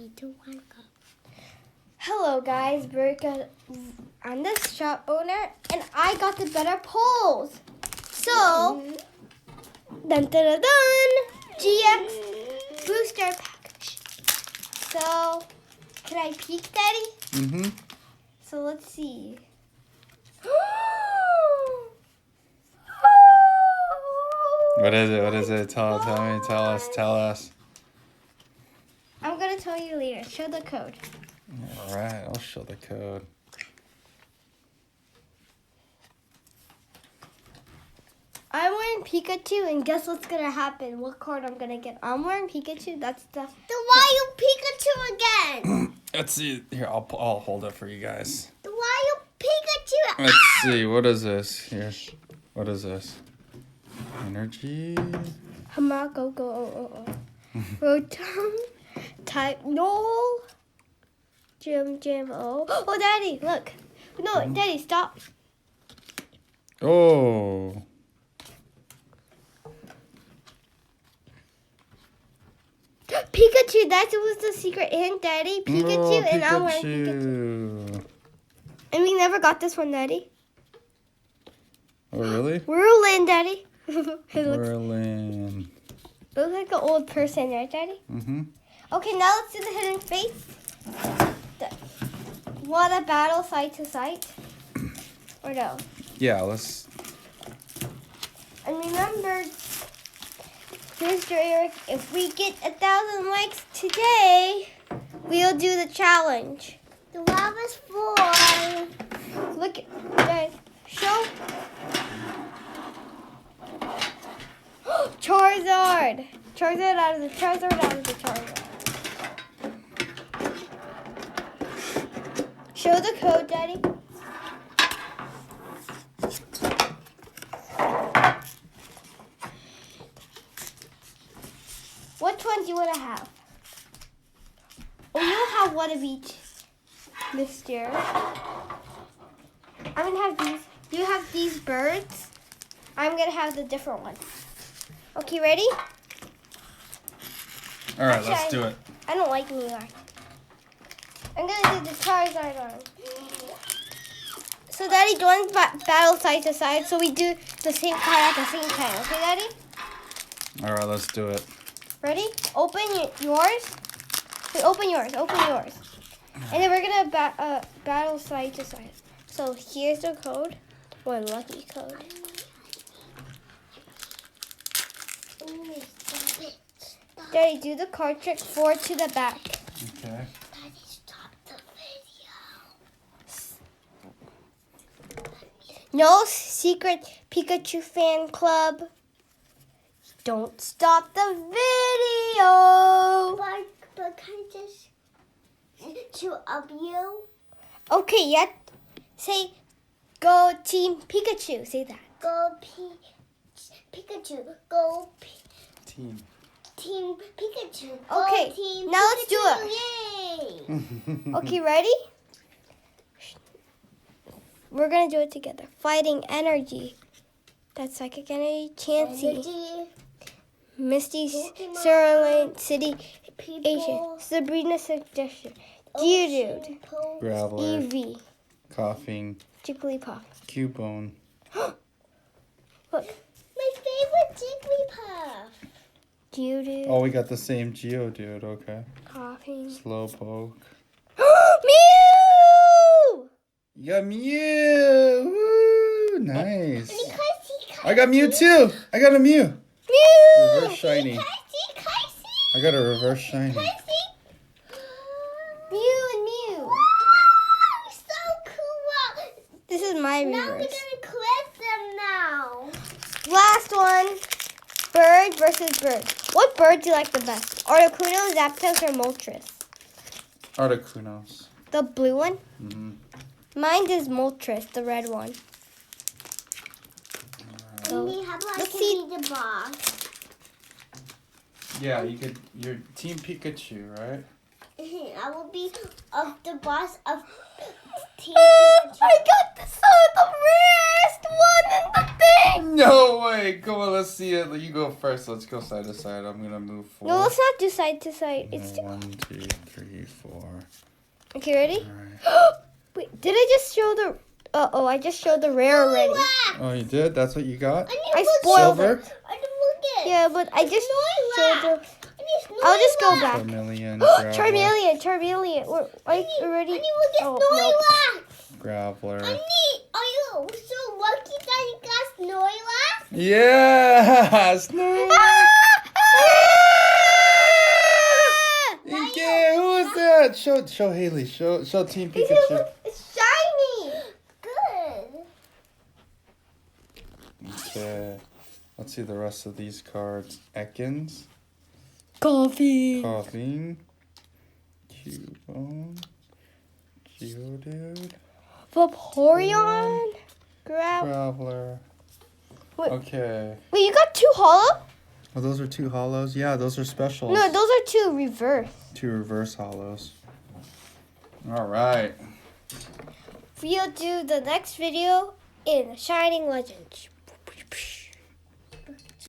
3, 2, 1, go. Hello guys, I'm the shop owner and I got the better poles. So, dun dun dun dun, GX booster package. So, can I peek, Daddy? Mm-hmm. So let's see. What is it? What is it? Tell me. Tell us. I'm gonna tell you later. Show the code. All right, I'll show the code. I'm wearing Pikachu, and guess what's gonna happen? What card I'm gonna get? I'm wearing Pikachu. That's the. Then why you Pikachu again? Let's see. Here, I'll hold it for you guys. Then why you Pikachu? Let's see. What is this? Here. What is this? Energy. Hamako go. Rotom. Type no. Jim. Oh, Daddy, look. No, Daddy, stop. Oh. Pikachu, that was the secret hint, Daddy. Pikachu, and I'm wearing Pikachu. And we never got this one, Daddy. Oh, really? Whirlwind, Daddy. Whirlwind. Looks like an old person, right, Daddy? Mm-hmm. Okay, now let's do the hidden face. Want a battle side to side? Or no? Yeah, let's. And remember, Mr. Eric, if we get 1,000 likes today, we'll do the challenge. The lava's full. Look, guys, show. Charizard out of the Charizard. Show the code, Daddy. Which one do you want to have? Oh, you'll have one of each, Mister. I'm going to have these. You have these birds. I'm going to have the different one. Okay, ready? All right, Actually, let's do it. I don't like New York. I'm going to do the Charizard one. So, Daddy, join battle side to side, so we do the same card at the same time. Okay, Daddy? All right, let's do it. Ready? Open yours. Wait, open yours. And then we're going to battle side to side. So, here's the code. One lucky code. Daddy, do the card trick forward to the back. Okay. Daddy, stop the video. No secret Pikachu fan club. Don't stop the video. But can I just two of you? Okay, yeah. Say, go Team Pikachu. Say that. Go Pikachu. Go Team. Team Pikachu. Okay, Go team now let's do Pikachu. Yay! Okay, ready? We're going to do it together. Fighting energy. That's psychic energy. Chansey. Energy, Misty. Pokemon, Cerulean. City. Asian. people, Sabrina Suggestion. Geodude. ocean, pole, Graveler. Eevee. Coughing. Jigglypuff. Cubone. Look. my favorite Jigglypuff. Geodude. Oh, we got the same Geodude. Okay. Coughing. Slowpoke. Mew! You got Mew. Woo, nice. Because I got Mew too. I got a Mew. Mew! Reverse shiny. I got a reverse shiny. Mew and Mew. Wow, so cool. This is my Now we're reverse. gonna clip them now. Last one. Bird versus bird. What bird do you like the best? Articuno, Zapdos, or Moltres? Articunos. The blue one? Mm-hmm. Mine is Moltres, the red one. So, Amy, how about I let's can see. read the box? Yeah, you could. You're Team Pikachu, right? I will be of the boss of Team I Pikachu. got the rarest one in the thing. No way. Come on, let's see it. You go first. Let's go side to side. I'm gonna move forward. No, let's not do side to side. It's 1, 2, 3, 4. okay. Ready? Alright. Wait, did I just show the? I just showed the rare already. Oh, you did? That's what you got? I spoiled Silver? it. I didn't look it. Yeah, but I just showed the. I need I'll just go Snorlax. back. Charmeleon, Charmeleon. Are you ready? I need to look at Oh, Snorlax. Graveler. Are you so lucky that you got Snorlax? Yeah! Snorlax! Yeah, who is that? Show Haley. Show Team Pikachu. It's shiny. Good. Okay. Let's see the rest of these cards. Ekans. Coffee. Colleen. Cubone. Geodude. Vaporeon. Grab. Graveler. Wait. Okay. Wait, you got 2 hollow? Oh, those are 2 hollows? Yeah, those are specials. No, those are 2 reverse. 2 reverse hollows. Alright. We'll do the next video in Shining Legends.